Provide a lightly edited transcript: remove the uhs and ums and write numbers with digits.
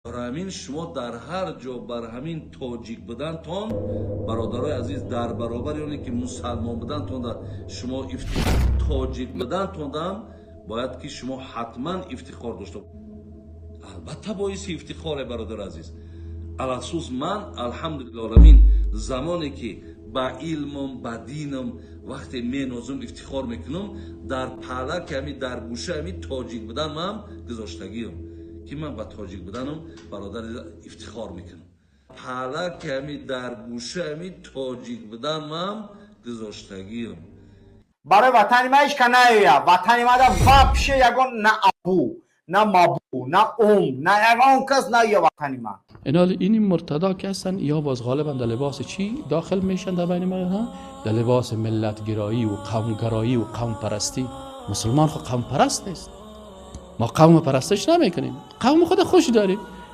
برای همین شما در هر جا بر همین تاجیک بودن تون برادرای عزیز در برابر اونی که مسلمان بودن تون شما تاجیک بودن تون باید که شما حتما افتخار داشته. البته باعث افتخاره برادر عزیز. علاسوس من الحمدلله العالمین زمانی که با علمم با دینم وقتی مینازم افتخار میکنم در پهلک همی در گوشه همی تاجیک بودن من گذاشتگیم که من با تاجیک بودنم برادر افتخار میکنم. پهلک همی در گوشه همی تاجیک بودن من گذاشتگیم. برای وطن ما ایش که نه وطن ما دا واپشه یگون نه ابو نه مابو نه نه یگون کس نه یا وطن ما. این مرتدا که هستن یا باز غالبا در لباس چی داخل میشن در بین ما ها؟ در لباس ملت گرایی و قوم گرایی و قوم پرستی. مسلمان خود قوم پرست نیست. ما قوم پرستش نمیکنیم. قوم خود خوش داریم.